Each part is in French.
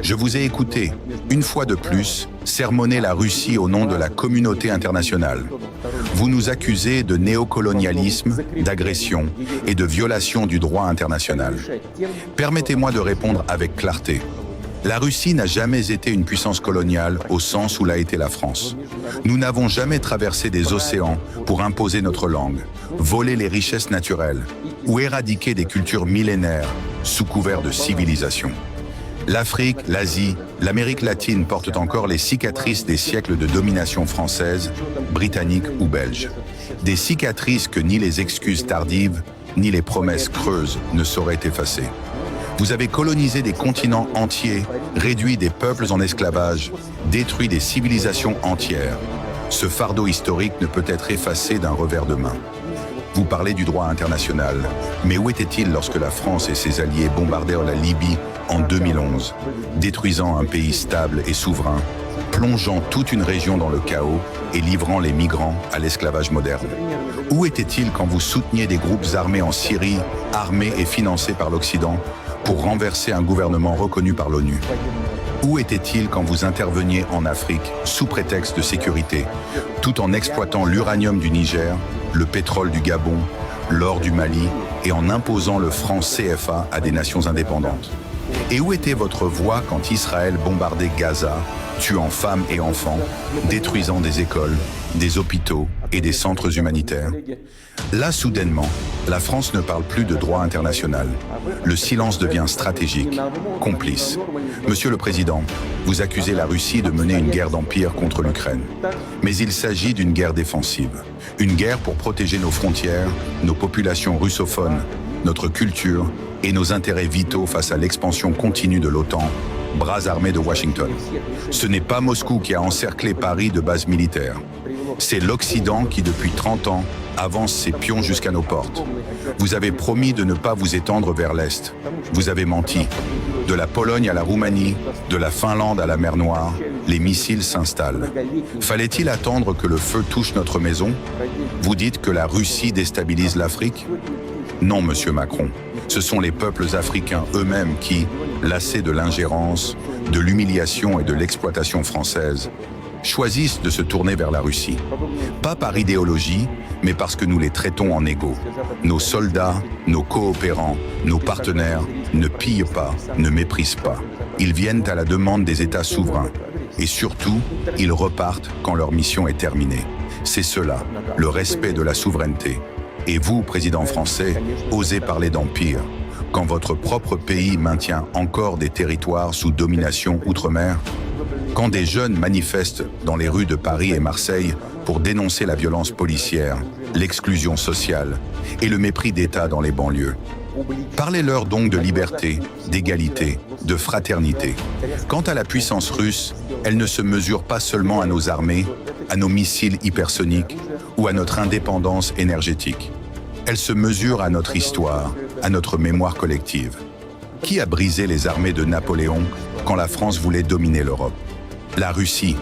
Je vous ai écouté, une fois de plus, sermonner la Russie au nom de la communauté internationale. Vous nous accusez de néocolonialisme, d'agression et de violation du droit international. Permettez-moi de répondre avec clarté. La Russie n'a jamais été une puissance coloniale au sens où l'a été la France. Nous n'avons jamais traversé des océans pour imposer notre langue, voler les richesses naturelles ou éradiquer des cultures millénaires sous couvert de civilisation. L'Afrique, l'Asie, l'Amérique latine portent encore les cicatrices des siècles de domination française, britannique ou belge. Des cicatrices que ni les excuses tardives, ni les promesses creuses ne sauraient effacer. Vous avez colonisé des continents entiers, réduit des peuples en esclavage, détruit des civilisations entières. Ce fardeau historique ne peut être effacé d'un revers de main. Vous parlez du droit international, mais où était-il lorsque la France et ses alliés bombardèrent la Libye en 2011, détruisant un pays stable et souverain, plongeant toute une région dans le chaos et livrant les migrants à l'esclavage moderne? Où était-il quand vous souteniez des groupes armés en Syrie, armés et financés par l'Occident, pour renverser un gouvernement reconnu par l'ONU? Où était-il quand vous interveniez en Afrique sous prétexte de sécurité, tout en exploitant l'uranium du Niger, le pétrole du Gabon, l'or du Mali et en imposant le franc CFA à des nations indépendantes? Et où était votre voix quand Israël bombardait Gaza, tuant femmes et enfants, détruisant des écoles, des hôpitaux et des centres humanitaires? Là, soudainement, la France ne parle plus de droit international. Le silence devient stratégique, complice. Monsieur le Président, vous accusez la Russie de mener une guerre d'empire contre l'Ukraine. Mais il s'agit d'une guerre défensive. Une guerre pour protéger nos frontières, nos populations russophones, notre culture et nos intérêts vitaux face à l'expansion continue de l'OTAN, bras armés de Washington. Ce n'est pas Moscou qui a encerclé Paris de bases militaires. C'est l'Occident qui, depuis 30 ans, avance ses pions jusqu'à nos portes. Vous avez promis de ne pas vous étendre vers l'Est. Vous avez menti. De la Pologne à la Roumanie, de la Finlande à la mer Noire, les missiles s'installent. Fallait-il attendre que le feu touche notre maison? Vous dites que la Russie déstabilise l'Afrique? Non, monsieur Macron. Ce sont les peuples africains eux-mêmes qui, lassés de l'ingérence, de l'humiliation et de l'exploitation française, choisissent de se tourner vers la Russie. Pas par idéologie, mais parce que nous les traitons en égaux. Nos soldats, nos coopérants, nos partenaires ne pillent pas, ne méprisent pas. Ils viennent à la demande des États souverains. Et surtout, ils repartent quand leur mission est terminée. C'est cela, le respect de la souveraineté. Et vous, président français, osez parler d'empire, quand votre propre pays maintient encore des territoires sous domination outre-mer? Quand des jeunes manifestent dans les rues de Paris et Marseille pour dénoncer la violence policière, l'exclusion sociale et le mépris d'État dans les banlieues? Parlez-leur donc de liberté, d'égalité, de fraternité. Quant à la puissance russe, elle ne se mesure pas seulement à nos armées, à nos missiles hypersoniques ou à notre indépendance énergétique. Elle se mesure à notre histoire, à notre mémoire collective. Qui a brisé les armées de Napoléon quand la France voulait dominer l'Europe? La Russie.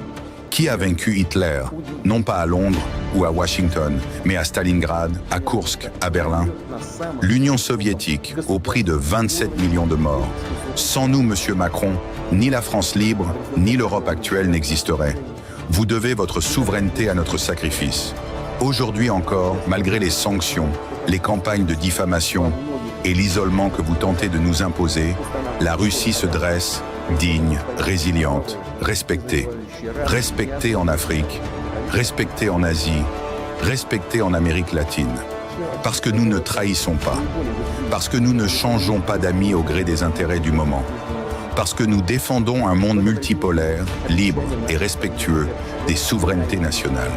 Qui a vaincu Hitler, non pas à Londres ou à Washington, mais à Stalingrad, à Koursk, à Berlin? L'Union soviétique, au prix de 27 millions de morts. Sans nous, monsieur Macron, ni la France libre, ni l'Europe actuelle n'existeraient. Vous devez votre souveraineté à notre sacrifice. Aujourd'hui encore, malgré les sanctions, les campagnes de diffamation et l'isolement que vous tentez de nous imposer, la Russie se dresse, digne, résiliente, respectée. Respectée en Afrique, respectée en Asie, respectée en Amérique latine. Parce que nous ne trahissons pas. Parce que nous ne changeons pas d'amis au gré des intérêts du moment. Parce que nous défendons un monde multipolaire, libre et respectueux des souverainetés nationales.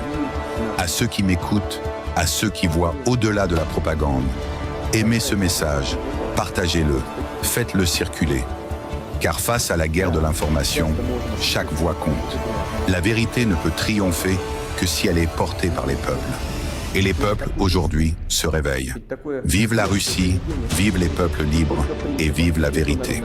À ceux qui m'écoutent, à ceux qui voient au-delà de la propagande, aimez ce message, partagez-le, faites-le circuler. Car face à la guerre de l'information, chaque voix compte. La vérité ne peut triompher que si elle est portée par les peuples. Et les peuples, aujourd'hui, se réveillent. Vive la Russie, vive les peuples libres et vive la vérité.